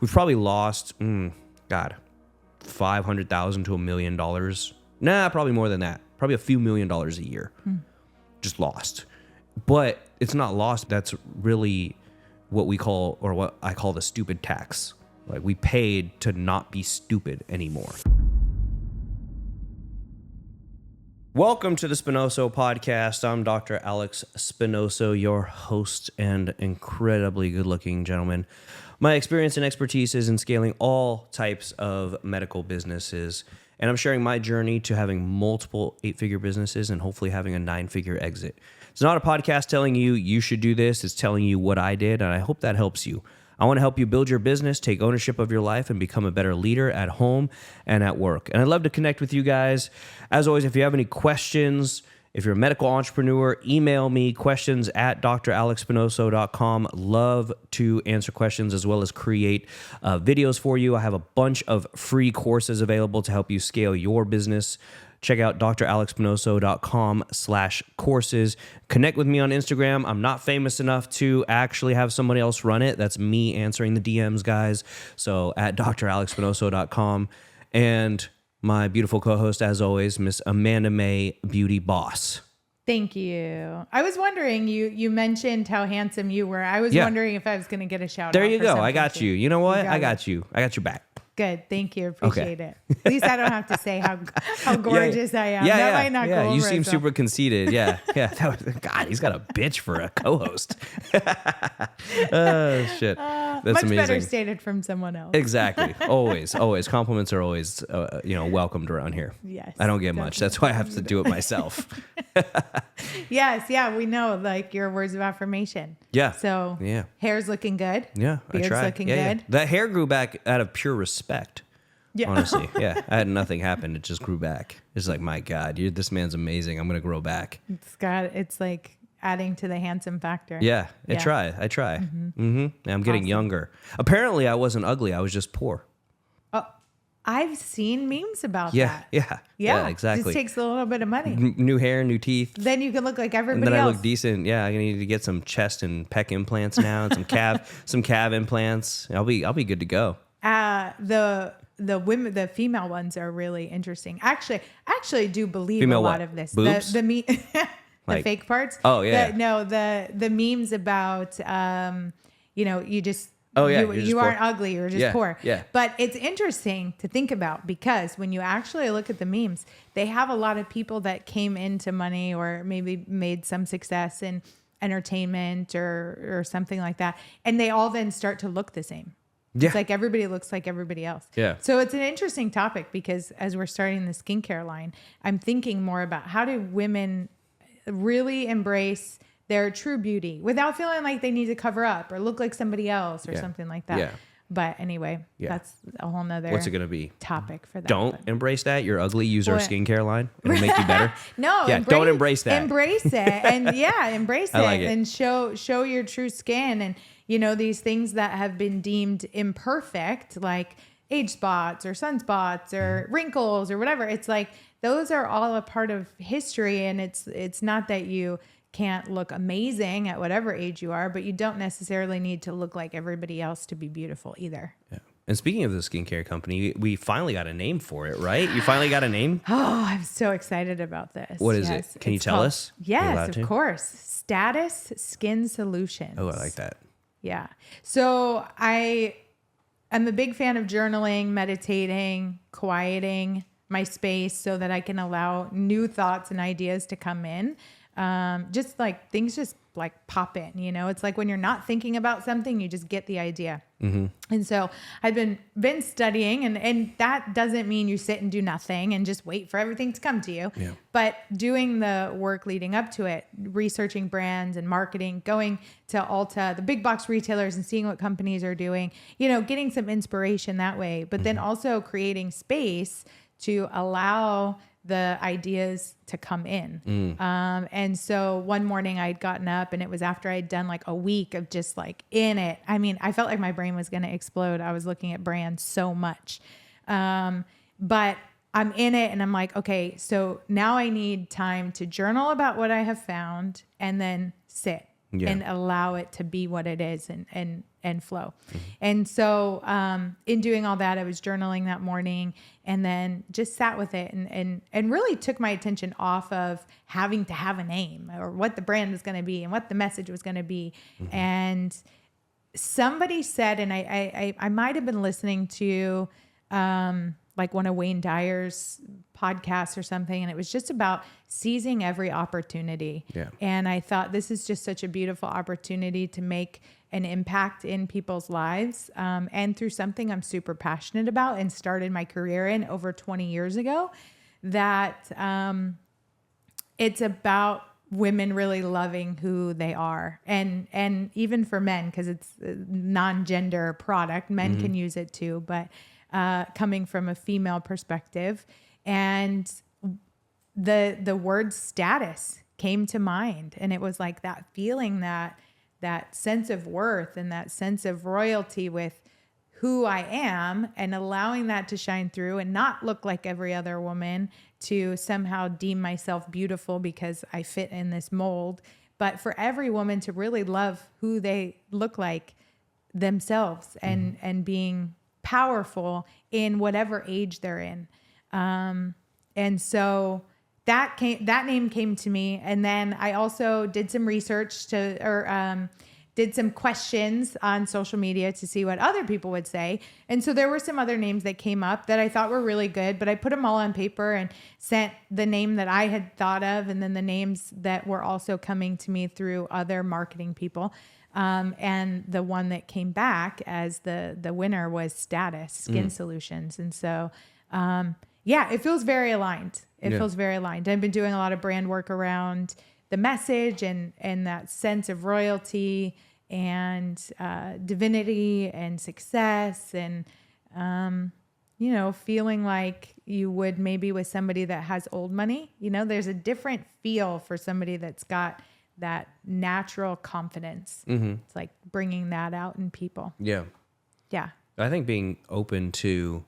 we've probably lost, $500,000 to $1 million. Nah, probably more than that. Probably a few $1 million a year. Just lost. But it's not lost. That's really what we call, or what I call, the stupid tax. Like, we paid to not be stupid anymore. Welcome to the Spinoso Podcast. I'm Dr. Alex Spinoso, your host and incredibly good-looking gentleman. My experience and expertise is in scaling all types of medical businesses, and I'm sharing my journey to having multiple 8-figure businesses and hopefully having a 9-figure exit. It's not a podcast telling you you should do this. It's telling you what I did, and I hope that helps you. I want to help you build your business, take ownership of your life, and become a better leader at home and at work. And I'd love to connect with you guys. As always, if you have any questions, if you're a medical entrepreneur, email me questions at dralexspinoso.com. Love to answer questions as well as create videos for you. I have a bunch of free courses available to help you scale your business. Check out dralexspinoso.com/courses. Connect with me on Instagram. I'm not famous enough to actually have somebody else run it. That's me answering the DMs, guys. So at dralexspinoso.com. And my beautiful co-host, as always, Miss Amanda May, Beauty Boss. Thank you. I was wondering, you mentioned how handsome you were. I was wondering if I was going to get a shout out. There you go. I got you. You know what? I got you. I got your back. Good. Thank you. Appreciate it. At least I don't have to say how gorgeous I am. That might not go over you seem itself. super conceited. Yeah. God, he's got a bitch for a co-host. Oh, shit. That's much amazing. better stated from someone else. Exactly. Always. Compliments are always, welcomed around here. Yes. I don't get much. That's why I have to do it myself. Yes. Yeah. We know, like, your words of affirmation. Yeah. So hair's looking good. Yeah. Beard's looking good. That hair grew back out of pure respect. Yeah. Honestly. Yeah. I had nothing happen. It just grew back. It's like, my God, this man's amazing. I'm going to grow back. It's like adding to the handsome factor. Yeah. I try. I'm getting younger. Apparently I wasn't ugly. I was just poor. Oh, I've seen memes about that. Yeah, exactly. It just takes a little bit of money. New hair, new teeth. Then you can look like everybody and then else. I look decent. Yeah, I need to get some chest and pec implants now, and some calf implants. I'll be good to go. The female ones are really interesting. Actually, I do believe female a lot what? of this. Boobs? The Like, fake parts. Oh yeah. The memes about you just. Oh yeah, you aren't ugly, you're just poor. Yeah. But it's interesting to think about because when you actually look at the memes, they have a lot of people that came into money or maybe made some success in entertainment or something like that. And they all then start to look the same. Yeah. It's like everybody looks like everybody else. Yeah. So it's an interesting topic because as we're starting the skincare line, I'm thinking more about how do women really embrace their true beauty without feeling like they need to cover up or look like somebody else or something like that. Yeah. But anyway, that's a whole nother What's it going to be? Topic for that. Don't embrace that. You're ugly. Use our skincare line. It'll make you better. No. Yeah, don't embrace that. Embrace it. And embrace I like it it. and show your true skin. And, these things that have been deemed imperfect, like age spots or sunspots or wrinkles or whatever. It's like, those are all a part of history. And it's not that you can't look amazing at whatever age you are, but you don't necessarily need to look like everybody else to be beautiful either. Yeah. And speaking of the skincare company, we finally got a name for it, right? You finally got a name? Oh, I'm so excited about this. What is it? Can you tell us? Yes, of course. Status Skin Solutions. Oh, I like that. Yeah. So I'm a big fan of journaling, meditating, quieting my space so that I can allow new thoughts and ideas to come in. Just like things just like pop in, it's like when you're not thinking about something, you just get the idea. Mm-hmm. And so I've been studying and that doesn't mean you sit and do nothing and just wait for everything to come to you, but doing the work leading up to it, researching brands and marketing, going to Ulta, the big box retailers and seeing what companies are doing, getting some inspiration that way, but then also creating space to allow the ideas to come in. And so one morning I'd gotten up and it was after I'd done like a week of just like in it. I mean, I felt like my brain was going to explode. I was looking at brands so much. But I'm in it and I'm like, okay, so now I need time to journal about what I have found and then sit and allow it to be what it is and and flow. And so in doing all that, I was journaling that morning and then just sat with it and really took my attention off of having to have a name or what the brand was going to be and what the message was going to be. And somebody said, and I might have been listening to like one of Wayne Dyer's podcasts or something, and it was just about seizing every opportunity. Yeah. And I thought this is just such a beautiful opportunity to make an impact in people's lives, and through something I'm super passionate about and started my career in over 20 years ago, that it's about women really loving who they are, and even for men, because it's a non-gender product, men can use it too, but coming from a female perspective. And the word status came to mind, and it was like that feeling, that sense of worth and that sense of royalty with who I am, and allowing that to shine through and not look like every other woman, to somehow deem myself beautiful because I fit in this mold, but for every woman to really love who they look like themselves, and being powerful in whatever age they're in. And so that name came to me. And then I also did some research did some questions on social media to see what other people would say. And so there were some other names that came up that I thought were really good, but I put them all on paper and sent the name that I had thought of, and then the names that were also coming to me through other marketing people. And the one that came back as the winner was Status Skin Solutions. And so, it feels very aligned. It feels very aligned. I've been doing a lot of brand work around the message and that sense of royalty and divinity and success, and feeling like you would maybe with somebody that has old money. There's a different feel for somebody that's got that natural confidence. It's like bringing that out in people. Yeah. I think being open to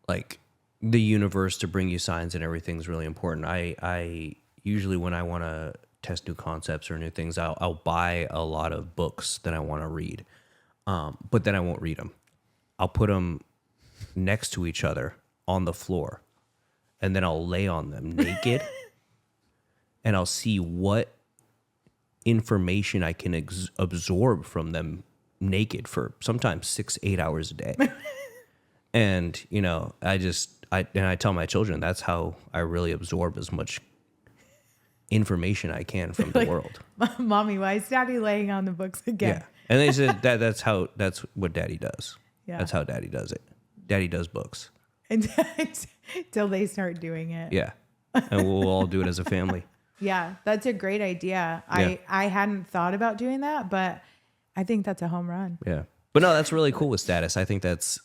like the universe to bring you signs and everything is really important. I usually, when I want to test new concepts or new things, I'll buy a lot of books that I want to read, but then I won't read them. I'll put them next to each other on the floor, and then I'll lay on them naked, and I'll see what information I can absorb from them naked for sometimes 6-8 hours a day. And I tell my children that's how I really absorb as much information I can from the world. Mommy, why is Daddy laying on the books again? Yeah. And they said that's what Daddy does. Yeah. That's how Daddy does it. Daddy does books. Until they start doing it. Yeah. And we'll all do it as a family. Yeah, that's a great idea. Yeah. I hadn't thought about doing that, but I think that's a home run. Yeah. But no, that's really cool with Status. I think that's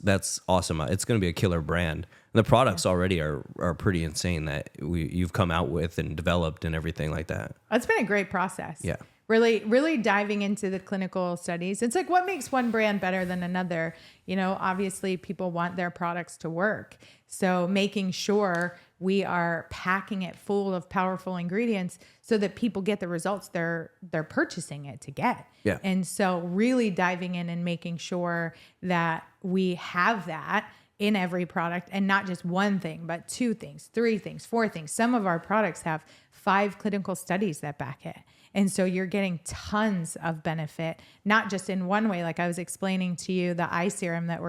awesome. It's going to be a killer brand. And the products already are pretty insane that you've come out with and developed and everything like that. It's been a great process. Yeah. Really, really diving into the clinical studies. It's like, what makes one brand better than another? Obviously people want their products to work. So making sure we are packing it full of powerful ingredients so that people get the results they're purchasing it to get. Yeah. And so really diving in and making sure that we have that in every product, and not just one thing, but 2 things, 3 things, 4 things. Some of our products have 5 clinical studies that back it. And so you're getting tons of benefit, not just in one way. Like I was explaining to you, the eye serum that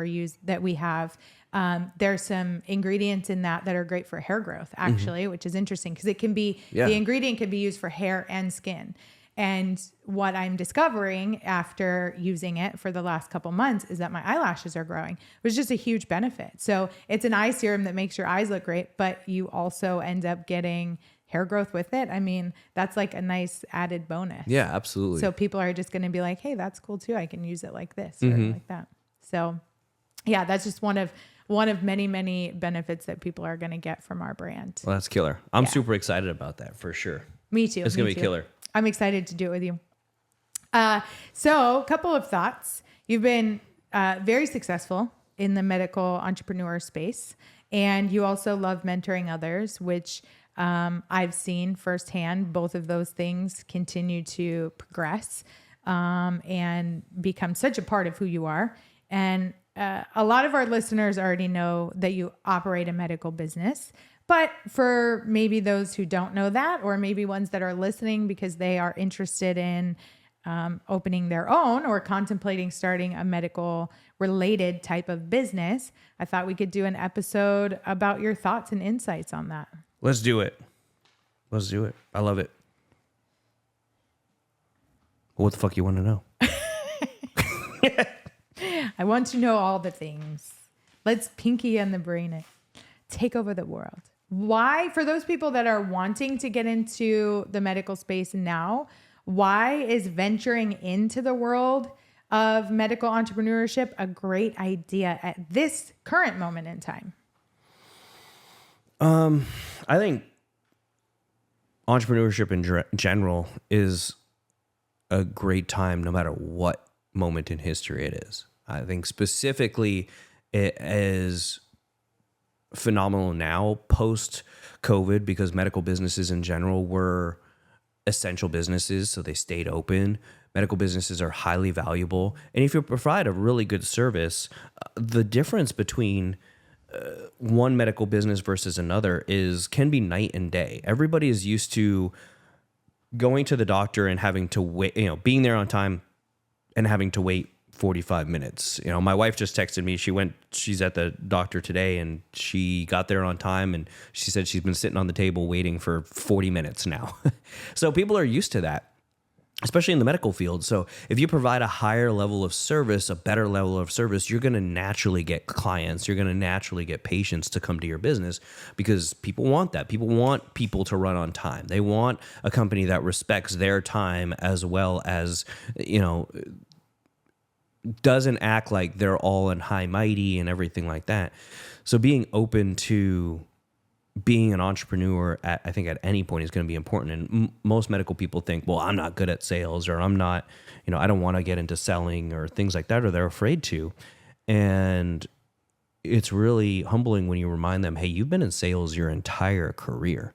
we have, there's some ingredients in that are great for hair growth, actually, which is interesting because the ingredient can be used for hair and skin. And what I'm discovering after using it for the last couple months is that my eyelashes are growing, which is just a huge benefit. So it's an eye serum that makes your eyes look great, but you also end up getting hair growth with it. I mean, that's like a nice added bonus. Yeah, absolutely. So people are just going to be like, hey, that's cool too. I can use it like this or like that. So yeah, that's just one of many, many benefits that people are going to get from our brand. Well, that's killer. I'm super excited about that for sure. Me too. It's going to be killer. I'm excited to do it with you. So a couple of thoughts. You've been very successful in the medical entrepreneur space, and you also love mentoring others, which I've seen firsthand. Both of those things continue to progress. and become such a part of who you are. And a lot of our listeners already know that you operate a medical business. But for maybe those who don't know that, or maybe ones that are listening because they are interested in opening their own or contemplating starting a medical related type of business, I thought we could do an episode about your thoughts and insights on that. Let's do it. Let's do it. I love it. What the fuck you want to know? I want to know all the things. Let's Pinky and the Brain it. Take over the world. Why, for those people that are wanting to get into the medical space now, why is venturing into the world of medical entrepreneurship a great idea at this current moment in time? I think entrepreneurship in general is a great time no matter what moment in history it is. I think specifically it is phenomenal now post-COVID because medical businesses in general were essential businesses, so they stayed open. Medical businesses are highly valuable. And if you provide a really good service, the difference between one medical business versus another can be night and day. Everybody is used to going to the doctor and having to wait, being there on time and having to wait 45 minutes. My wife just texted me. She's at the doctor today and she got there on time and she said she's been sitting on the table waiting for 40 minutes now. So people are used to that, especially in the medical field. So if you provide a higher level of service, a better level of service, you're going to naturally get clients. You're going to naturally get patients to come to your business because people want that. People want people to run on time. They want a company that respects their time as well as, doesn't act like they're all in high mighty and everything like that. So being open to being an entrepreneur I think at any point is going to be important. And most medical people think, well, I'm not good at sales, or I'm not, I don't want to get into selling or things like that, or they're afraid to. And it's really humbling when you remind them, hey, you've been in sales your entire career.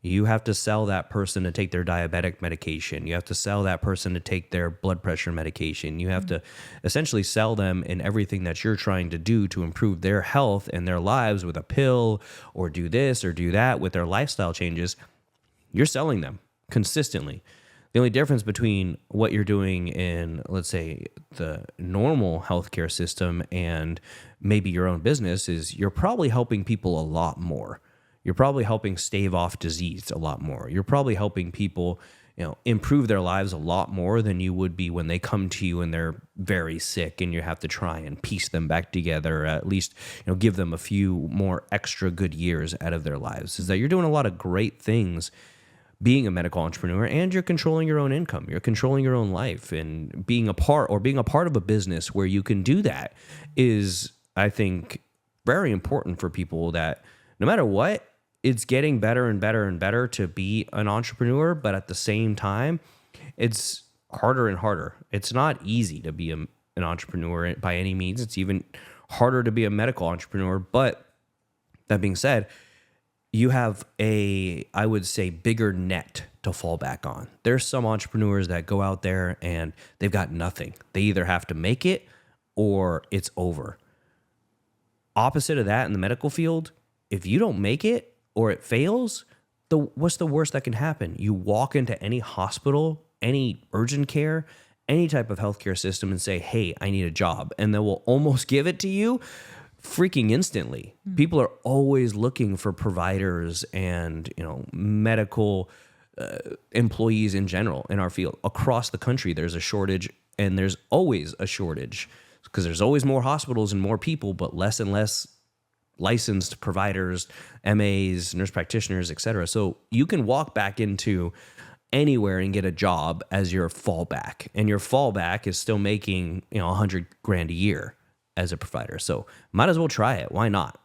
You have to sell that person to take their diabetic medication. You have to sell that person to take their blood pressure medication. You have to essentially sell them in everything that you're trying to do to improve their health and their lives with a pill, or do this or do that with their lifestyle changes. You're selling them consistently. The only difference between what you're doing in, let's say, the normal healthcare system and maybe your own business is you're probably helping people a lot more. You're probably helping stave off disease a lot more. You're probably helping people, improve their lives a lot more than you would be when they come to you and they're very sick and you have to try and piece them back together, or at least, give them a few more extra good years out of their lives. Is that you're doing a lot of great things being a medical entrepreneur, and you're controlling your own income. You're controlling your own life, and being a part of a business where you can do that is, I think, very important for people that no matter what, it's getting better and better and better to be an entrepreneur, but at the same time, it's harder and harder. It's not easy to be an entrepreneur by any means. It's even harder to be a medical entrepreneur. But that being said, you have I would say, bigger net to fall back on. There's some entrepreneurs that go out there and they've got nothing. They either have to make it or it's over. Opposite of that in the medical field, if you don't make it, or it fails, what's the worst that can happen? You walk into any hospital, any urgent care, any type of healthcare system and say, hey, I need a job. And they will almost give it to you freaking instantly. People are always looking for providers and, medical employees in general in our field. Across the country, there's a shortage, and there's always a shortage because there's always more hospitals and more people, but less and less licensed providers, MAs, nurse practitioners, et cetera. So you can walk back into anywhere and get a job as your fallback. And your fallback is still making, $100,000 a year as a provider. So might as well try it. Why not?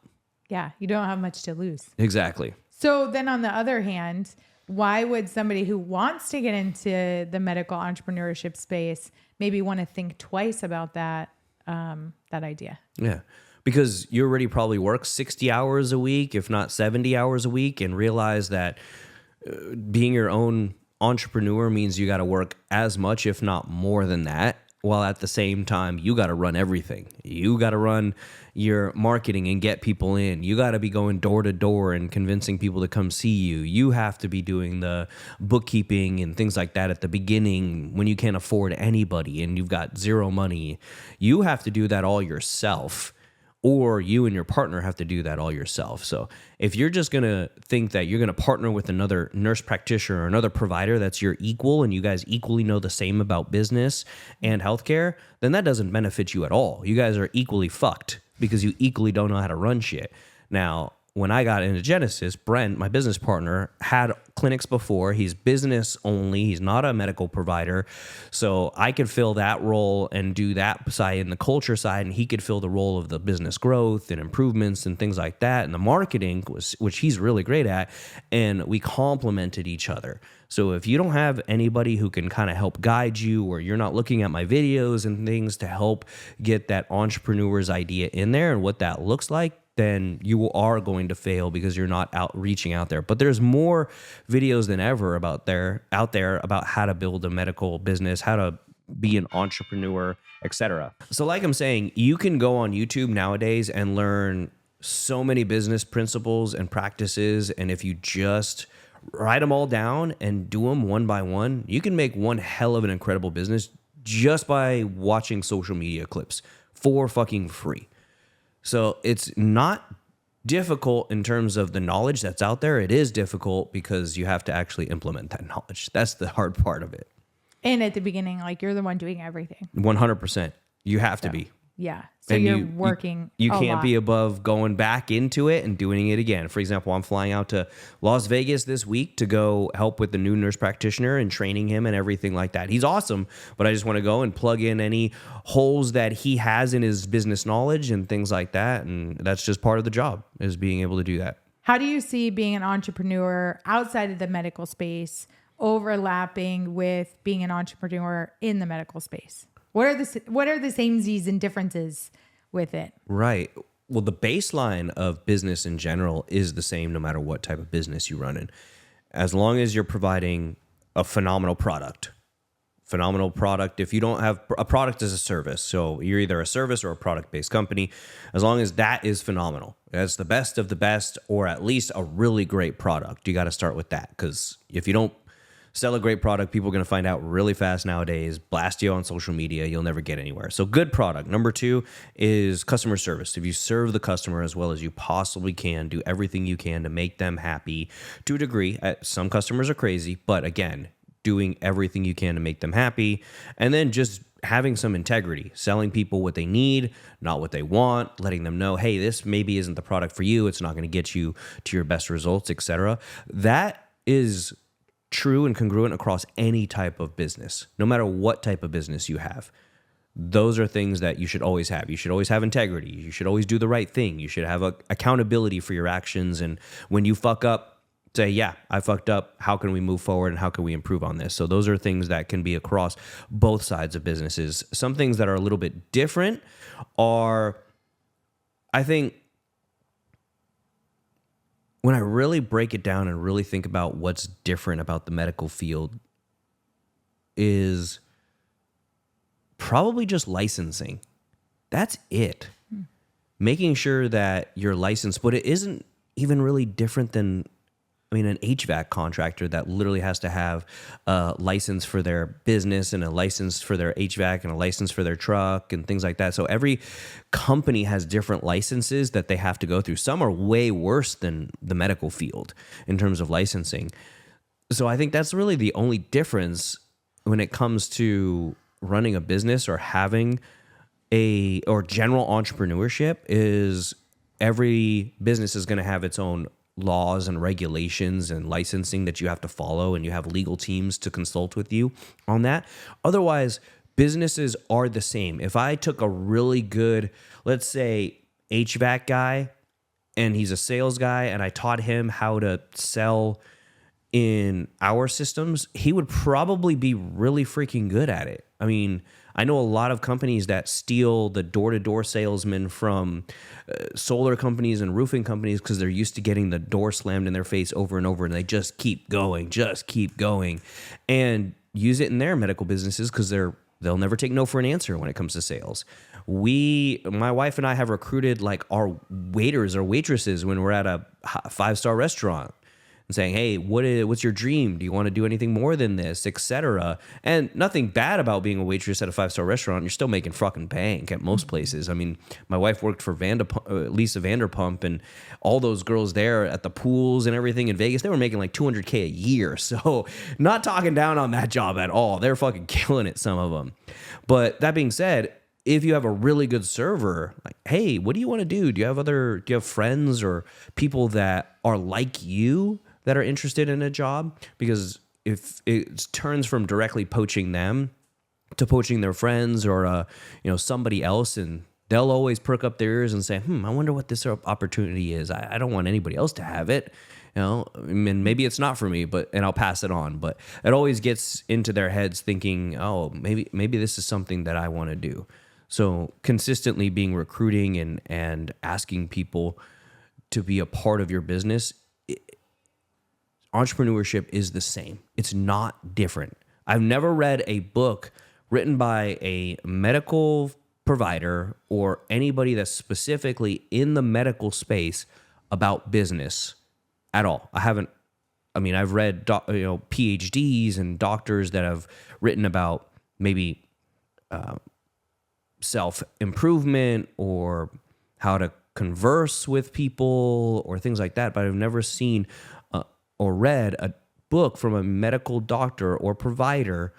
Yeah, you don't have much to lose. Exactly. So then on the other hand, why would somebody who wants to get into the medical entrepreneurship space maybe want to think twice about that idea? Yeah. Because you already probably work 60 hours a week, if not 70 hours a week, and realize that being your own entrepreneur means you got to work as much, if not more than that, while at the same time, you got to run everything. You got to run your marketing and get people in. You got to be going door to door and convincing people to come see you. You have to be doing the bookkeeping and things like that at the beginning when you can't afford anybody and you've got zero money. You have to do that all yourself, or you and your partner have to do that all yourself. So if you're just going to think that you're going to partner with another nurse practitioner or another provider that's your equal and you guys equally know the same about business and healthcare, then that doesn't benefit you at all. You guys are equally fucked because you equally don't know how to run shit. Now, when I got into Genesis, Brent, my business partner, had clinics before. He's business only. He's not a medical provider. So I could fill that role and do that side and the culture side, and he could fill the role of the business growth and improvements and things like that. And the marketing, which he's really great at, and we complemented each other. So if you don't have anybody who can kind of help guide you, or you're not looking at my videos and things to help get that entrepreneur's idea in there and what that looks like, then you are going to fail because you're not reaching out there. But there's more videos than ever out there about how to build a medical business, how to be an entrepreneur, etc. So like I'm saying, you can go on YouTube nowadays and learn so many business principles and practices. And if you just write them all down and do them one by one, you can make one hell of an incredible business just by watching social media clips for fucking free. So it's not difficult in terms of the knowledge that's out there. It is difficult because you have to actually implement that knowledge. That's the hard part of it. And at the beginning, like, you're the one doing everything. 100%. You have to be. Yeah. So And you're working. You a can't lot. be above going back into it and doing it again. For example, I'm flying out to Las Vegas this week to go help with the new nurse practitioner and training him and everything like that. He's awesome, but I just want to go and plug in any holes that he has in his business knowledge and things like that. And that's just part of the job, is being able to do that. How do you see being an entrepreneur outside of the medical space overlapping with being an entrepreneur in the medical space? What are the samesies and differences with it? Right. Well, the baseline of business in general is the same no matter what type of business you run in. As long as you're providing a phenomenal product. If you don't have a product as a service, so you're either a service or a product-based company, as long as that is phenomenal, that's the best of the best, or at least a really great product, you got to start with that. Because if you don't sell a great product, people are going to find out really fast nowadays, blast you on social media, you'll never get anywhere. So good product. Number 2 is customer service. If you serve the customer as well as you possibly can, do everything you can to make them happy to a degree. Some customers are crazy, but again, doing everything you can to make them happy. And then just having some integrity, selling people what they need, not what they want, letting them know, hey, this maybe isn't the product for you. It's not going to get you to your best results, etc. That is true and congruent across any type of business, no matter what type of business you have. Those are things that you should always have. You should always have integrity. You should always do the right thing. You should have accountability for your actions. And when you fuck up, say, yeah, I fucked up. How can we move forward and how can we improve on this? So those are things that can be across both sides of businesses. Some things that are a little bit different are, I think, when I really break it down and really think about what's different about the medical field, is probably just licensing. That's it. Making sure that you're licensed, but it isn't even really different than, an HVAC contractor that literally has to have a license for their business and a license for their HVAC and a license for their truck and things like that. So every company has different licenses that they have to go through. Some are way worse than the medical field in terms of licensing. So I think that's really the only difference when it comes to running a business or having or general entrepreneurship, is every business is going to have its own laws and regulations and licensing that you have to follow, and you have legal teams to consult with you on that. Otherwise, businesses are the same. If I took a really good, let's say, HVAC guy, and he's a sales guy, and I taught him how to sell in our systems, he would probably be really freaking good at it. I know a lot of companies that steal the door-to-door salesmen from solar companies and roofing companies because they're used to getting the door slammed in their face over and over, and they just keep going, and use it in their medical businesses because they'll never take no for an answer when it comes to sales. My wife and I have recruited like our waiters or waitresses when we're at a 5-star restaurant and saying, hey, what's your dream? Do you want to do anything more than this, etc.? And nothing bad about being a waitress at a 5-star restaurant. You're still making fucking bank at most places. I mean, my wife worked for Lisa Vanderpump, and all those girls there at the pools and everything in Vegas, they were making like $200K a year. So not talking down on that job at all. They're fucking killing it, some of them. But that being said, if you have a really good server, like, hey, what do you want to do? Do you have friends or people that are like you that are interested in a job? Because if it turns from directly poaching them to poaching their friends or somebody else, and they'll always perk up their ears and say, I wonder what this opportunity is. I don't want anybody else to have it. And maybe it's not for me, and I'll pass it on. But it always gets into their heads thinking, oh, maybe this is something that I want to do. So consistently being recruiting and asking people to be a part of your business, entrepreneurship is the same. It's not different. I've never read a book written by a medical provider or anybody that's specifically in the medical space about business at all. I've read PhDs and doctors that have written about maybe self-improvement or how to converse with people or things like that, but I've never seen or read a book from a medical doctor or provider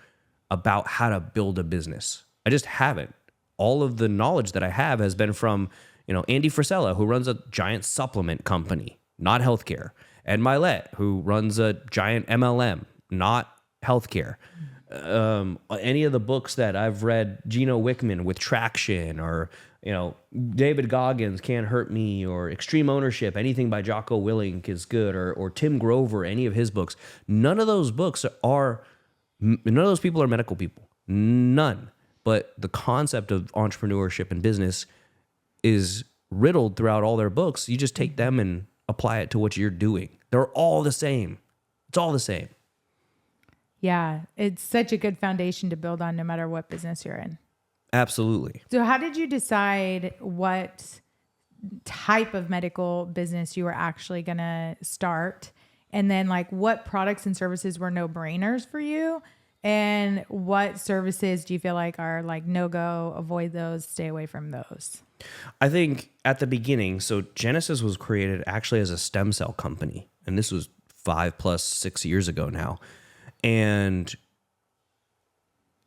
about how to build a business. I just haven't. All of the knowledge that I have has been from, Andy Frisella, who runs a giant supplement company, not healthcare. Ed Milet, who runs a giant MLM, not healthcare. Any of the books that I've read, Gino Wickman with Traction, or David Goggins, Can't Hurt Me, or Extreme Ownership, anything by Jocko Willink is good, or Tim Grover, any of his books. None of those people are medical people. None. But the concept of entrepreneurship and business is riddled throughout all their books. You just take them and apply it to what you're doing. They're all the same. It's all the same. Yeah, it's such a good foundation to build on no matter what business you're in. Absolutely. So how did you decide what type of medical business you were actually going to start? And then what products and services were no-brainers for you? And what services do you feel like are no-go, avoid those, stay away from those? I think at the beginning, so Genesis was created actually as a stem cell company. And this was 6 years ago now. And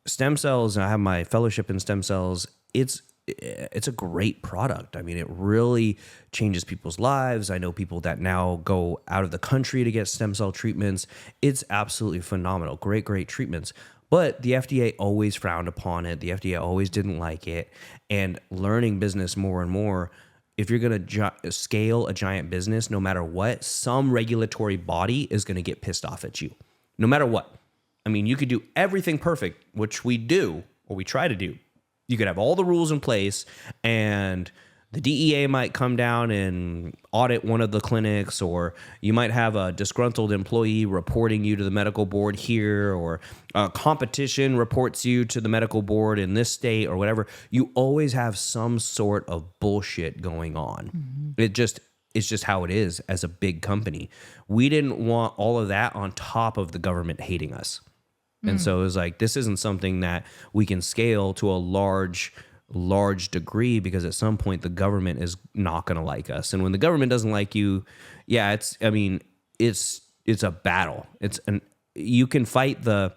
stem cells, and I have my fellowship in stem cells, it's a great product. I mean, it really changes people's lives. I know people that now go out of the country to get stem cell treatments. It's absolutely phenomenal. Great treatments. But the FDA always frowned upon it. The FDA always didn't like it. And learning business more and more, if you're going to scale a giant business, no matter what, some regulatory body is going to get pissed off at you. No matter what. I mean, you could do everything perfect, which we do, or we try to do. You could have all the rules in place, and the DEA might come down and audit one of the clinics, or you might have a disgruntled employee reporting you to the medical board here, or a competition reports you to the medical board in this state, or whatever. You always have some sort of bullshit going on. Mm-hmm. It's just how it is as a big company. We didn't want all of that on top of the government hating us. And so it was like, this isn't something that we can scale to a large degree, because at some point the government is not going to like us. And when the government doesn't like you, it's a battle. You can fight the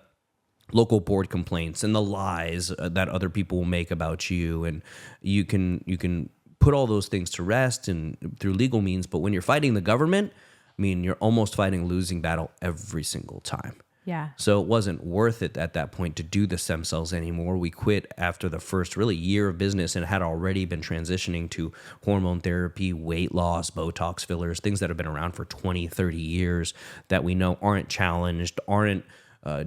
local board complaints and the lies that other people will make about you. And you can put all those things to rest and through legal means. But when you're fighting the government, you're almost fighting a losing battle every single time. Yeah. So it wasn't worth it at that point to do the stem cells anymore. We quit after the first really year of business and had already been transitioning to hormone therapy, weight loss, Botox fillers, things that have been around for 20, 30 years that we know aren't challenged, aren't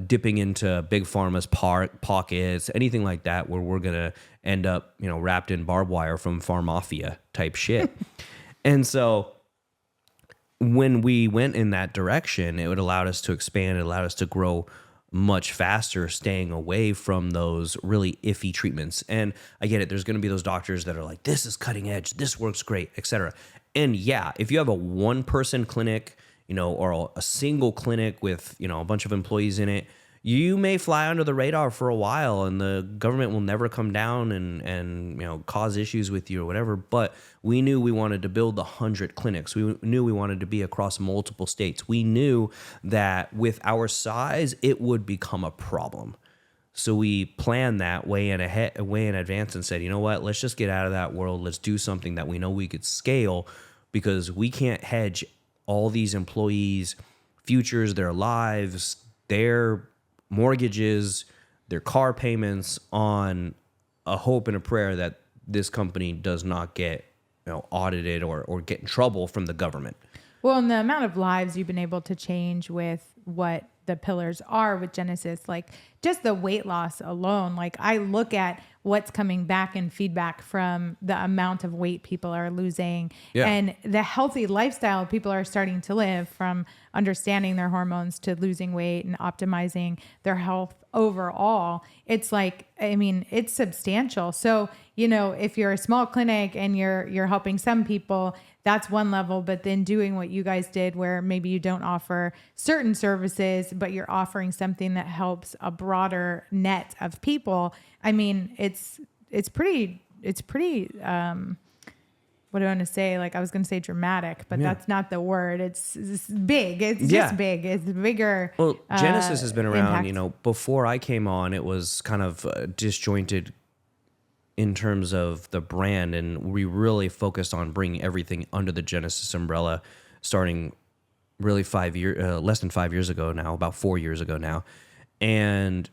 dipping into big pharma's pockets, anything like that, where we're gonna end up, wrapped in barbed wire from Pharmafia type shit. And so when we went in that direction, it would allow us to expand. It allowed us to grow much faster, staying away from those really iffy treatments. And I get it. There's going to be those doctors that are like, this is cutting edge, this works great, etc. And yeah, if you have a one-person clinic, or a single clinic with, a bunch of employees in it, you may fly under the radar for a while and the government will never come down and cause issues with you or whatever. But we knew we wanted to build 100 clinics. We knew we wanted to be across multiple states. We knew that with our size, it would become a problem. So we planned that way in advance and said, you know what, let's just get out of that world. Let's do something that we know we could scale, because we can't hedge all these employees' futures, their lives, their mortgages, their car payments on a hope and a prayer that this company does not get audited or get in trouble from the government. Well, and the amount of lives you've been able to change with what the pillars are with Genesis, like just the weight loss alone, like I look at what's coming back in feedback from the amount of weight people are losing and the healthy lifestyle people are starting to live, from understanding their hormones to losing weight and optimizing their health overall. It's like, I mean, it's substantial. So, if you're a small clinic and you're helping some people, that's one level. But then doing what you guys did, where maybe you don't offer certain services, but you're offering something that helps a broader net of people. I mean, it's pretty, what do I want to say? Like, I was going to say dramatic, but that's not the word. It's big. It's just big. It's bigger. Well, Genesis has been around, impact. Before I came on, it was kind of disjointed in terms of the brand. And we really focused on bringing everything under the Genesis umbrella, starting really less than 5 years ago now, about 4 years ago now. And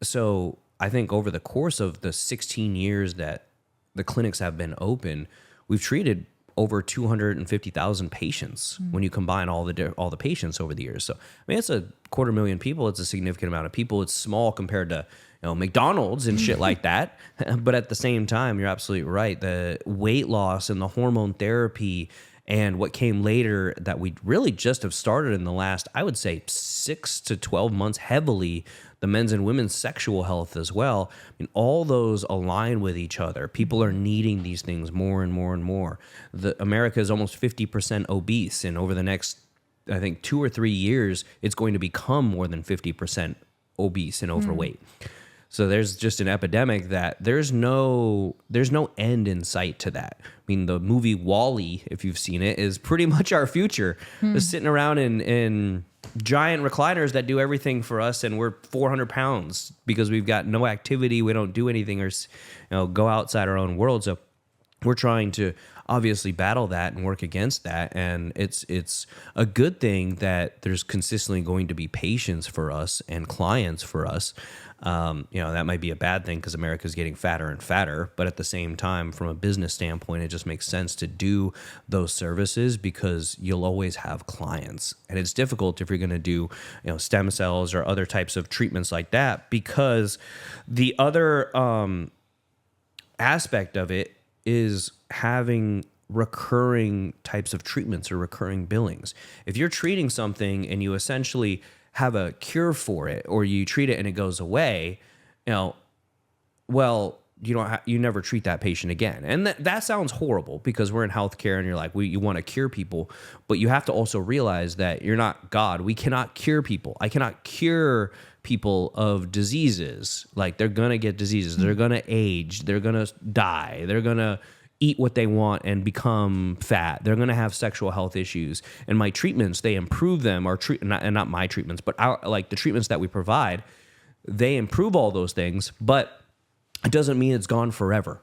so I think over the course of the 16 years that the clinics have been open, we've treated over 250,000 patients when you combine all the patients over the years. So, I mean, it's 250,000 people. It's a significant amount of people. It's small compared to McDonald's and shit like that. But at the same time, you're absolutely right. The weight loss and the hormone therapy and what came later that we really just have started in the last, I would say, 6 to 12 months heavily, the men's and women's sexual health as well. I mean, all those align with each other. People are needing these things more and more and more. America is almost 50% obese, and over the next, I think, 2 or 3 years, it's going to become more than 50% obese and overweight. So there's just an epidemic that there's no end in sight to that. I mean, the movie WALL-E, if you've seen it, is pretty much our future. Just sitting around in giant recliners that do everything for us, and we're 400 pounds because we've got no activity, we don't do anything, or go outside our own world. So we're trying to obviously battle that and work against that, and it's a good thing that there's consistently going to be patients for us and clients for us. That might be a bad thing because America's getting fatter and fatter, but at the same time, from a business standpoint, it just makes sense to do those services because you'll always have clients. And it's difficult if you're going to do, stem cells or other types of treatments like that, because the other aspect of it is having recurring types of treatments or recurring billings. If you're treating something and you essentially have a cure for it, or you treat it and it goes away, well, you never treat that patient again. And that sounds horrible because we're in healthcare and you're like, you want to cure people, but you have to also realize that you're not God. We cannot cure people. I cannot cure people of diseases. Like, they're going to get diseases. They're going to age. They're going to die. They're going to eat what they want and become fat. They're going to have sexual health issues. And my treatments, they improve them, or not my treatments, but the treatments that we provide, they improve all those things, but it doesn't mean it's gone forever.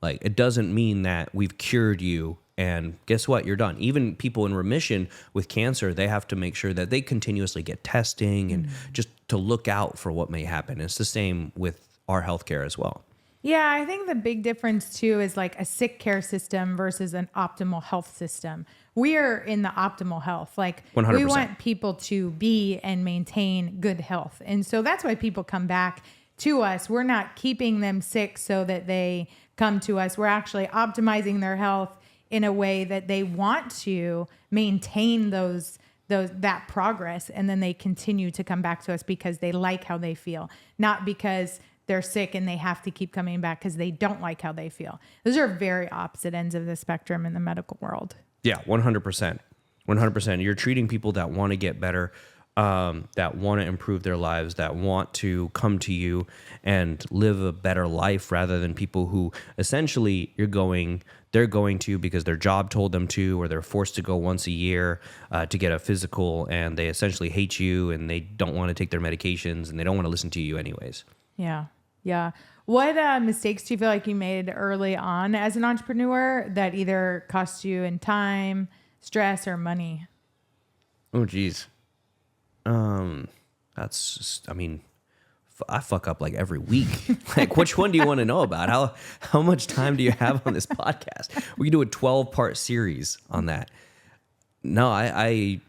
Like, it doesn't mean that we've cured you and guess what? You're done. Even people in remission with cancer, they have to make sure that they continuously get testing and just to look out for what may happen. It's the same with our healthcare as well. Yeah, I think the big difference too is like a sick care system versus an optimal health system. We are in the optimal health. Like 100%. we want people to be and maintain good health. And so that's why people come back to us. We're not keeping them sick so that they come to us. We're actually optimizing their health in a way that they want to maintain that progress, and then they continue to come back to us because they like how they feel, not because they're sick and they have to keep coming back because they don't like how they feel. Those are very opposite ends of the spectrum in the medical world. Yeah, 100%. 100%. You're treating people that want to get better, that want to improve their lives, that want to come to you and live a better life, rather than people who essentially they're going to because their job told them to, or they're forced to go once a year to get a physical, and they essentially hate you and they don't want to take their medications and they don't want to listen to you anyways. Yeah. Yeah. What mistakes do you feel like you made early on as an entrepreneur that either cost you in time, stress, or money? Oh, geez. That's just, I mean, I fuck up like every week. Like, which one do you want to know about? How much time do you have on this podcast? We can do a 12-part series on that. No, I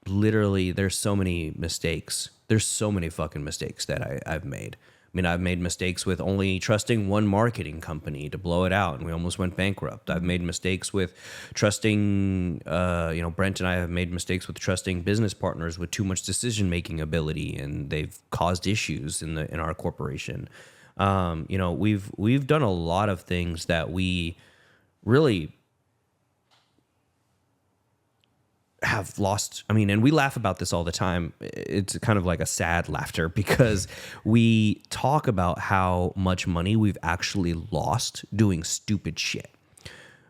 literally, there's so many mistakes. There's so many fucking mistakes that I've made. I mean, I've made mistakes with only trusting one marketing company to blow it out, and we almost went bankrupt. I've made mistakes with trusting, Brent and I have made mistakes with trusting business partners with too much decision-making ability, and they've caused issues in our corporation. We've done a lot of things that we really have lost. I mean, and we laugh about this all the time. It's kind of like a sad laughter because we talk about how much money we've actually lost doing stupid shit.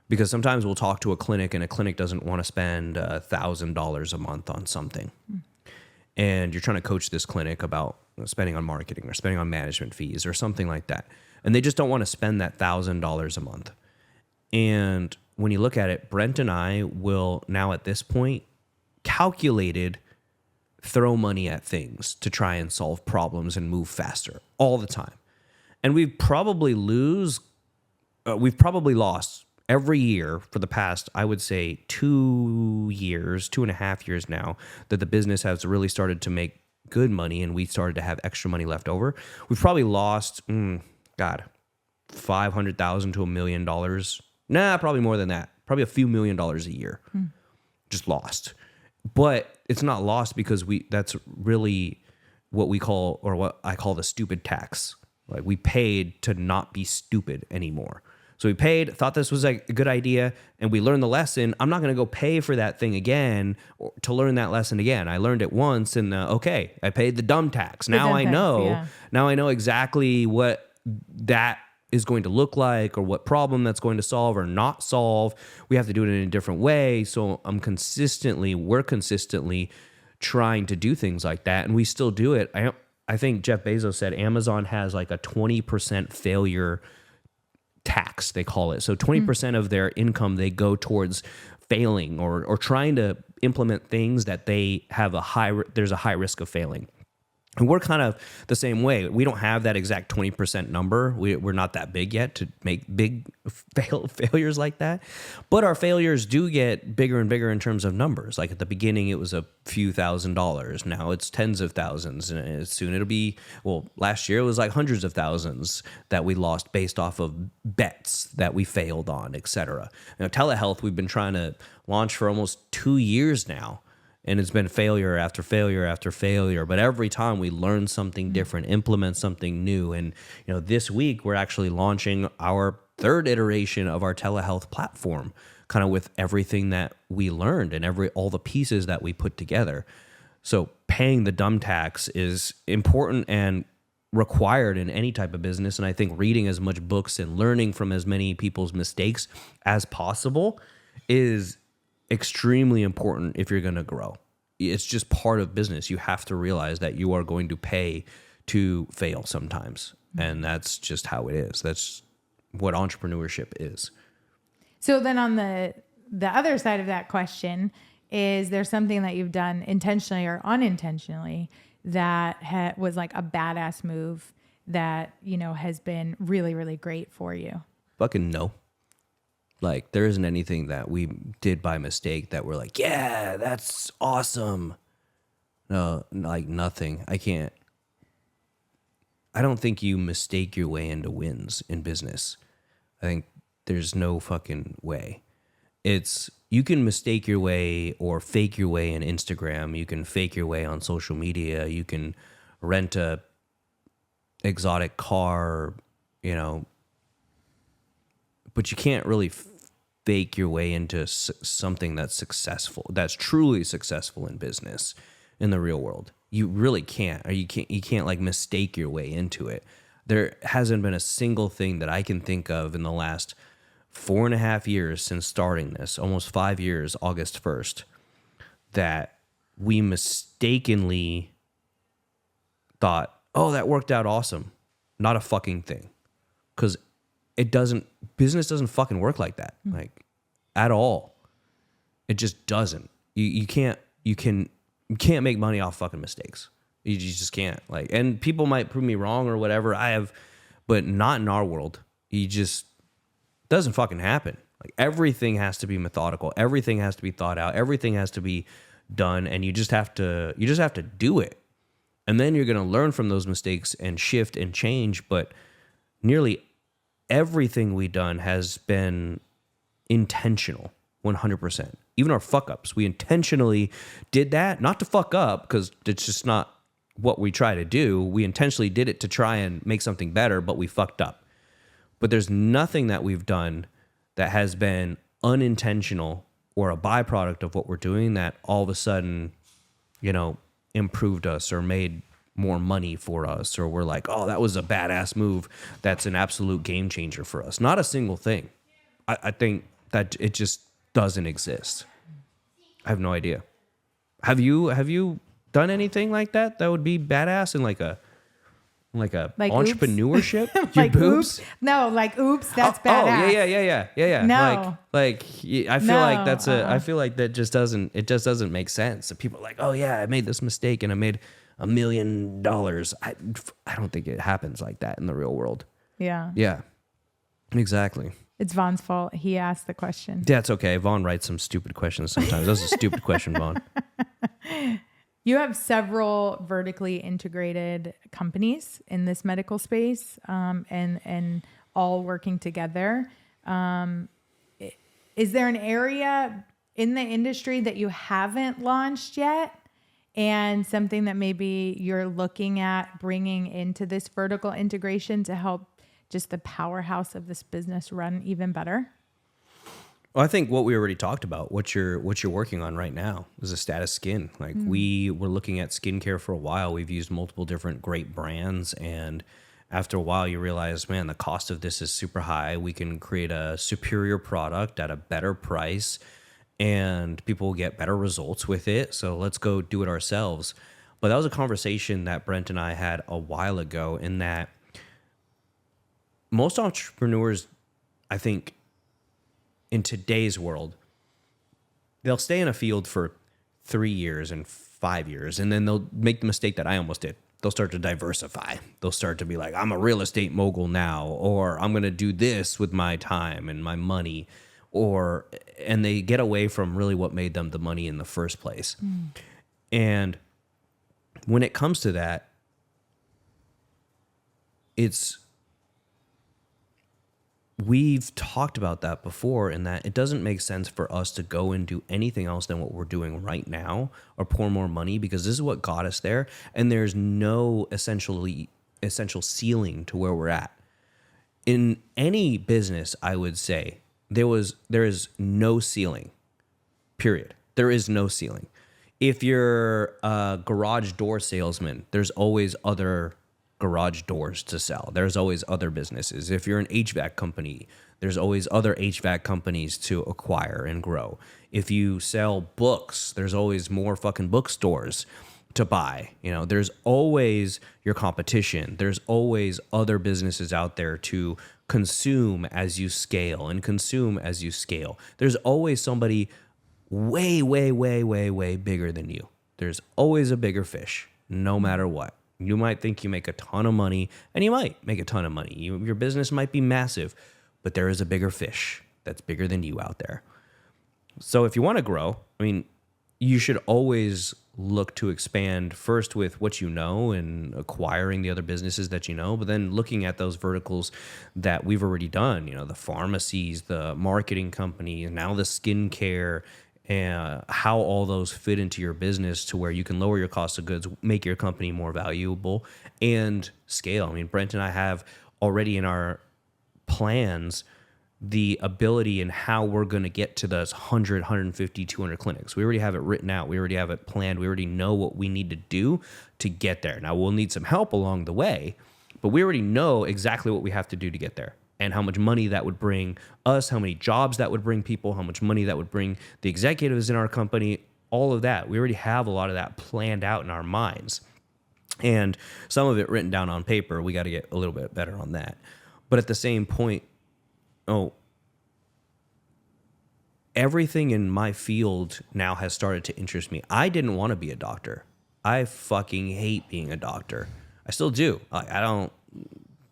Because sometimes we'll talk to a clinic and a clinic doesn't want to spend $1,000 a month on something. And you're trying to coach this clinic about spending on marketing or spending on management fees or something like that. And they just don't want to spend that $1,000 a month. And when you look at it, Brent and I will now at this point calculated throw money at things to try and solve problems and move faster all the time. And we've probably lost every year for the past, I would say 2.5 years now, that the business has really started to make good money and we started to have extra money left over. We've probably lost, $500,000 to $1 million. Nah, probably more than that. Probably a few $1 million a year. Just lost. But it's not lost because that's really what we call, or what I call, the stupid tax. Like, we paid to not be stupid anymore. So we paid, thought this was a good idea, and we learned the lesson. I'm not going to go pay for that thing again to learn that lesson again. I learned it once, and okay, I paid the dumb tax. Now I know exactly what that is going to look like, or what problem that's going to solve or not solve. We have to do it in a different way. So we're consistently trying to do things like that, and we still do it. I think Jeff Bezos said Amazon has like a 20% failure tax, they call it. So 20% of their income, they go towards failing or trying to implement things that they have there's a high risk of failing. And we're kind of the same way. We don't have that exact 20% number. We're not that big yet to make big failures like that. But our failures do get bigger and bigger in terms of numbers. Like at the beginning, it was a few $1,000s. Now it's tens of thousands. And soon it'll be, last year it was like hundreds of thousands that we lost based off of bets that we failed on, et cetera. Now, telehealth, we've been trying to launch for almost 2 years now. And it's been failure after failure after failure. But every time we learn something different, implement something new. And this week we're actually launching our third iteration of our telehealth platform, kind of with everything that we learned and all the pieces that we put together. So paying the dumb tax is important and required in any type of business. And I think reading as much books and learning from as many people's mistakes as possible is extremely important if you're going to grow. It's just part of business. You have to realize that you are going to pay to fail sometimes. And that's just how it is. That's what entrepreneurship is. So then on the other side of that question, is there something that you've done intentionally or unintentionally that was like a badass move that, has been really, really great for you? Fucking no. Like, there isn't anything that we did by mistake that we're like, yeah, that's awesome. No, like nothing. I don't think you mistake your way into wins in business. I think there's no fucking way. You can mistake your way or fake your way in Instagram. You can fake your way on social media. You can rent a exotic car, but you can't really fake your way into something that's successful, that's truly successful in business, in the real world. You really can't, or you can't like mistake your way into it. There hasn't been a single thing that I can think of in the last 4.5 years since starting this, almost 5 years, August 1st, that we mistakenly thought, oh, that worked out awesome. Not a fucking thing. Because business doesn't fucking work like that, like at all. It just doesn't. You can't make money off fucking mistakes. You just can't. Like, and people might prove me wrong or whatever. But not in our world. Doesn't fucking happen. Like, everything has to be methodical. Everything has to be thought out. Everything has to be done, and you just have to do it. And then you're going to learn from those mistakes and shift and change, but nearly everything we've done has been intentional, 100%. Even our fuck ups, we intentionally did that, not to fuck up, because it's just not what we try to do. We intentionally did it to try and make something better, but we fucked up. But there's nothing that we've done that has been unintentional or a byproduct of what we're doing that all of a sudden, improved us or made more money for us, or we're like, oh, that was a badass move. That's an absolute game changer for us. Not a single thing. I think that it just doesn't exist. I have no idea. Have you done anything like that would be badass in like entrepreneurship? Like oops? No, like oops, that's badass. Yeah. No. I feel like that just doesn't make sense. So people are like, oh yeah, I made this mistake and I made $1 million. I don't think it happens like that in the real world. Yeah. Yeah. Exactly. It's Vaughn's fault. He asked the question. Yeah, it's okay. Vaughn writes some stupid questions sometimes. That's a stupid question, Vaughn. You have several vertically integrated companies in this medical space, and all working together. Is there an area in the industry that you haven't launched yet, and something that maybe you're looking at bringing into this vertical integration to help just the powerhouse of this business run even better? Well, I think what we already talked about, what you're working on right now, is a status skin. Like, we were looking at skincare for a while. We've used multiple different great brands, and after a while you realize, man, the cost of this is super high. We can create a superior product at a better price, and people will get better results with it. So let's go do it ourselves. But that was a conversation that Brent and I had a while ago, in that most entrepreneurs, I think, in today's world, they'll stay in a field for 3 years and 5 years, and then they'll make the mistake that I almost did. They'll start to diversify. They'll start to be like, I'm a real estate mogul now, or I'm going to do this with my time and my money, and they get away from really what made them the money in the first place. And when it comes to that, we've talked about that before, in that it doesn't make sense for us to go and do anything else than what we're doing right now, or pour more money, because this is what got us there, and there's no essential ceiling to where we're at. In any business, I would say there is no ceiling. Period. There is no ceiling. If you're a garage door salesman, there's always other garage doors to sell. There's always other businesses. If you're an HVAC company, there's always other HVAC companies to acquire and grow. If you sell books, there's always more fucking bookstores to buy. There's always your competition. There's always other businesses out there to consume as you scale and consume as you scale. There's always somebody way, way, way, way, way bigger than you. There's always a bigger fish, no matter what. You might think you make a ton of money, and you might make a ton of money. Your business might be massive, but there is a bigger fish that's bigger than you out there. So if you want to grow, I mean, you should always look to expand first with what you know and acquiring the other businesses that you know, but then looking at those verticals that we've already done, the pharmacies, the marketing company, and now the skincare, and how all those fit into your business to where you can lower your cost of goods, make your company more valuable, and scale. I mean, Brent and I have already in our plans the ability and how we're going to get to those 100, 150, 200 clinics. We already have it written out. We already have it planned. We already know what we need to do to get there. Now, we'll need some help along the way, but we already know exactly what we have to do to get there and how much money that would bring us, how many jobs that would bring people, how much money that would bring the executives in our company, all of that. We already have a lot of that planned out in our minds. And some of it written down on paper. We got to get a little bit better on that. But at the same point, everything in my field now has started to interest me. I didn't want to be a doctor. I fucking hate being a doctor. I still do. I don't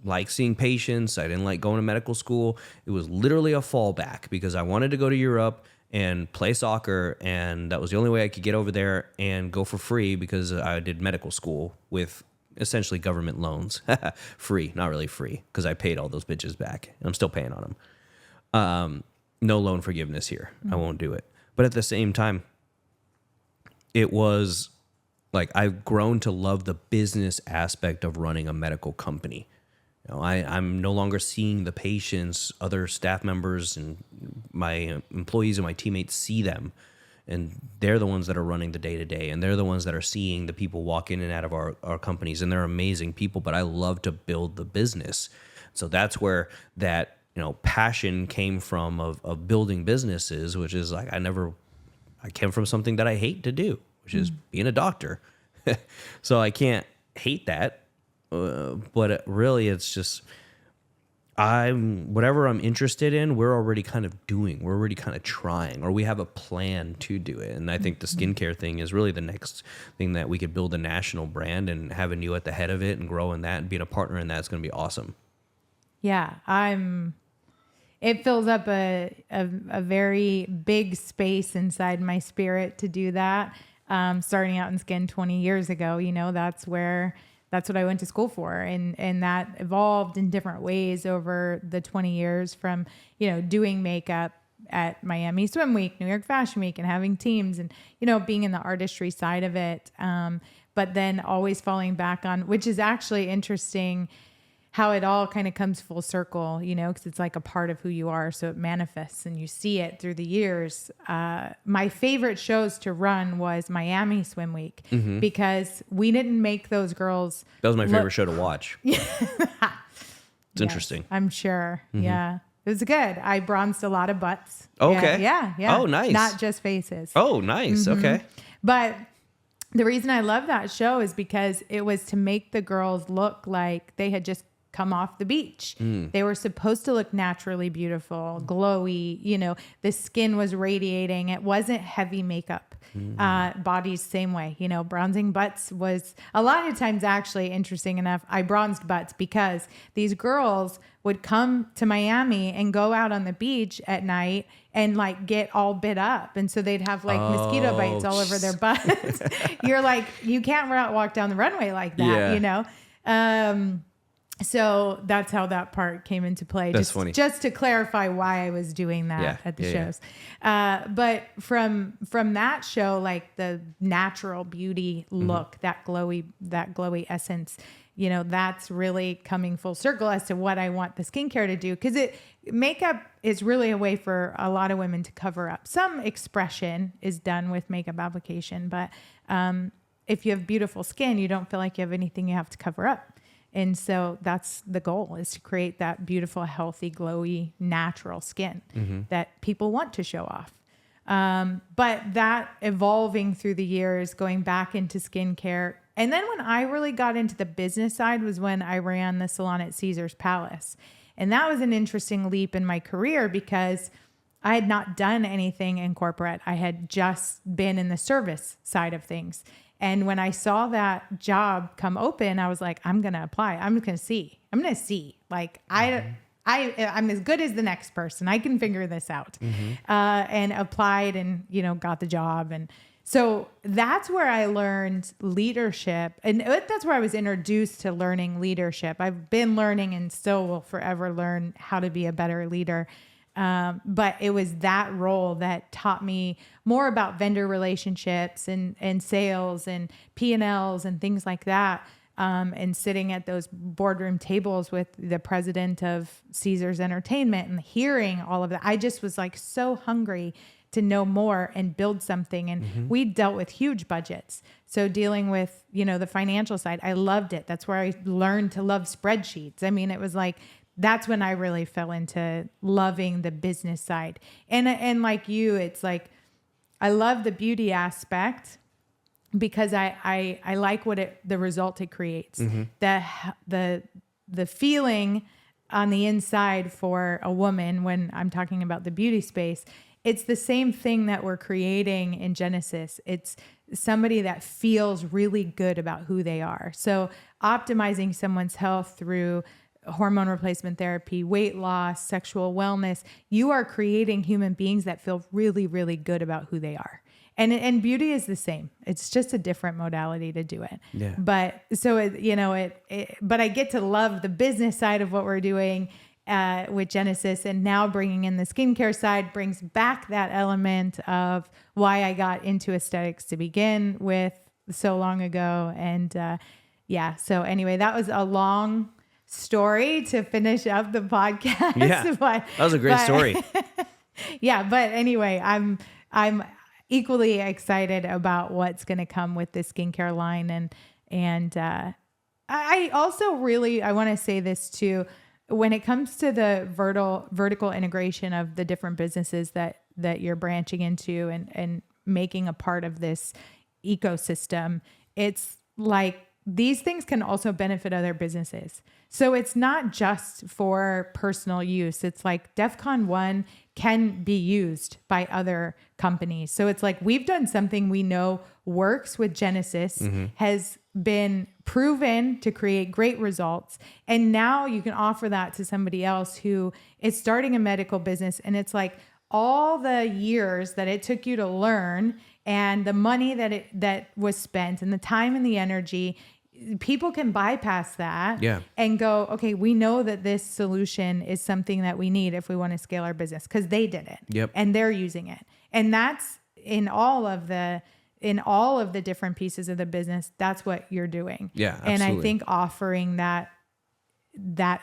like seeing patients. I didn't like going to medical school. It was literally a fallback because I wanted to go to Europe and play soccer, and that was the only way I could get over there and go for free because I did medical school with essentially government loans. Free, not really free, because I paid all those bitches back, and I'm still paying on them. No loan forgiveness here. I won't do it. But at the same time, it was like I've grown to love the business aspect of running a medical company. I'm no longer seeing the patients, other staff members and my employees and my teammates see them. And they're the ones that are running the day-to-day. And they're the ones that are seeing the people walk in and out of our companies. And they're amazing people, but I love to build the business. So that's where that, passion came from of building businesses, which is like I came from something that I hate to do, which is being a doctor. So I can't hate that. But really, it's just whatever I'm interested in, we're already kind of doing. We're already kind of trying, or we have a plan to do it. And I think the skincare thing is really the next thing that we could build a national brand, and having you at the head of it and growing that and being a partner in that is going to be awesome. Yeah, it fills up a very big space inside my spirit to do that. Starting out in skin 20 years ago, that's what I went to school for. And that evolved in different ways over the 20 years from, doing makeup at Miami Swim Week, New York Fashion Week, and having teams and, being in the artistry side of it. But then always falling back on, which is actually interesting how it all kind of comes full circle, because it's like a part of who you are. So it manifests and you see it through the years. My favorite shows to run was Miami Swim Week because we didn't make those girls. That was my favorite show to watch. It's interesting. I'm sure. Yeah. It was good. I bronzed a lot of butts. Okay. Yeah. Oh, nice. Not just faces. Oh, nice. Okay. But the reason I love that show is because it was to make the girls look like they had just come off the beach. They were supposed to look naturally beautiful, glowy, the skin was radiating. It wasn't heavy makeup. Bodies, same way, bronzing butts was a lot of times, actually, interesting enough, I bronzed butts because these girls would come to Miami and go out on the beach at night and like get all bit up. And so they'd have like mosquito bites all over their butts. You're like, you can't walk down the runway like that, So that's how that part came into play. That's funny. Just to clarify why I was doing that at the shows. But from that show, like the natural beauty look, that glowy essence, that's really coming full circle as to what I want the skincare to do. Because makeup is really a way for a lot of women to cover up. Some expression is done with makeup application, but if you have beautiful skin, you don't feel like you have anything you have to cover up. And so that's the goal, is to create that beautiful, healthy, glowy, natural skin that people want to show off. But that evolving through the years, going back into skincare. And then when I really got into the business side was when I ran the salon at Caesar's Palace. And that was an interesting leap in my career because I had not done anything in corporate. I had just been in the service side of things. And when I saw that job come open, I was like, I'm going to apply. I'm going to see. Like, I'm as good as the next person. I can figure this out. And applied and, got the job. And so that's where I learned leadership. And that's where I was introduced to learning leadership. I've been learning and still will forever learn how to be a better leader. But it was that role that taught me more about vendor relationships and sales and P&Ls and things like that. And sitting at those boardroom tables with the president of Caesars Entertainment and hearing all of that. I just was like so hungry to know more and build something. And we dealt with huge budgets. So dealing with, the financial side, I loved it. That's where I learned to love spreadsheets. I mean, it was like, that's when I really fell into loving the business side. And like you, it's like, I love the beauty aspect because I like the result it creates. The feeling on the inside for a woman when I'm talking about the beauty space, it's the same thing that we're creating in Genesis. It's somebody that feels really good about who they are. So optimizing someone's health through hormone replacement therapy, weight loss, sexual wellness, you are creating human beings that feel really, really good about who they are. And beauty is the same. It's just a different modality to do it. Yeah. But so, but I get to love the business side of what we're doing with Genesis, and now bringing in the skincare side brings back that element of why I got into aesthetics to begin with so long ago. And so anyway, that was a long story to finish up the podcast. Yeah, that was a great story. But anyway, I'm equally excited about what's going to come with the skincare line. And I also really, I want to say this too, when it comes to the vertical integration of the different businesses that you're branching into and making a part of this ecosystem, it's like these things can also benefit other businesses. So it's not just for personal use. It's like DEFCON 1 can be used by other companies. So it's like we've done something we know works with Genesis, has been proven to create great results. And now you can offer that to somebody else who is starting a medical business. And it's like all the years that it took you to learn and the money that was spent and the time and the energy, people can bypass that and go, okay, we know that this solution is something that we need if we want to scale our business because they did it and they're using it. And that's in all of the different pieces of the business. That's what you're doing. Yeah, absolutely. And I think offering that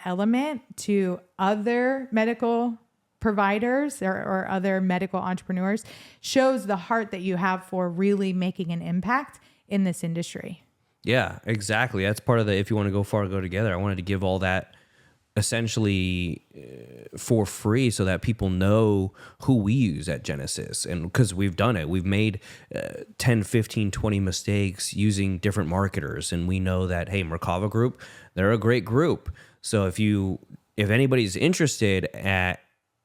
element to other medical providers or other medical entrepreneurs shows the heart that you have for really making an impact in this industry. Yeah, exactly. That's part of the, if you want to go far, go together. I wanted to give all that essentially for free so that people know who we use at Genesis. And because we've done it, we've made 10, 15, 20 mistakes using different marketers. And we know that, hey, Merkava Group, they're a great group. So if anybody's interested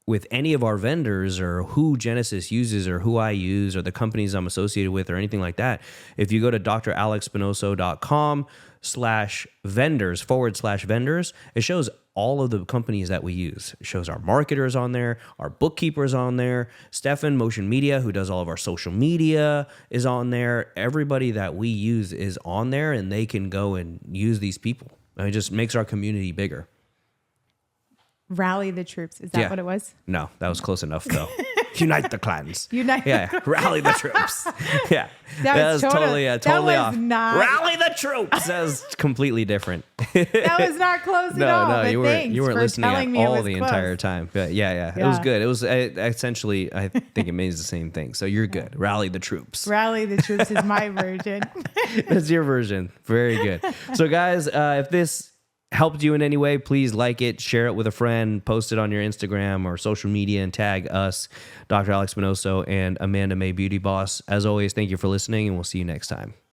with any of our vendors or who Genesis uses or who I use or the companies I'm associated with or anything like that, if you go to dralexspinoso.com/vendors, it shows all of the companies that we use. It shows our marketers on there, our bookkeepers on there, Stefan, Motion Media, who does all of our social media, is on there. Everybody that we use is on there, and they can go and use these people. It just makes our community bigger. Rally the troops. Is that what it was? No, that was close enough though. Unite the clans. Yeah. Rally the troops. Yeah. That was totally off. Rally the troops. That was completely different. That was not close at all. No, you weren't listening at all the close. entire time. But yeah. It was good. It was essentially, I think it means the same thing. So you're good. Rally the troops. Rally the troops is my version. That's your version. Very good. So guys, if this helped you in any way, please like it, share it with a friend, post it on your Instagram or social media, and tag us, Dr. Alex Spinoso and Amanda May Beauty Boss. As always, thank you for listening, and we'll see you next time.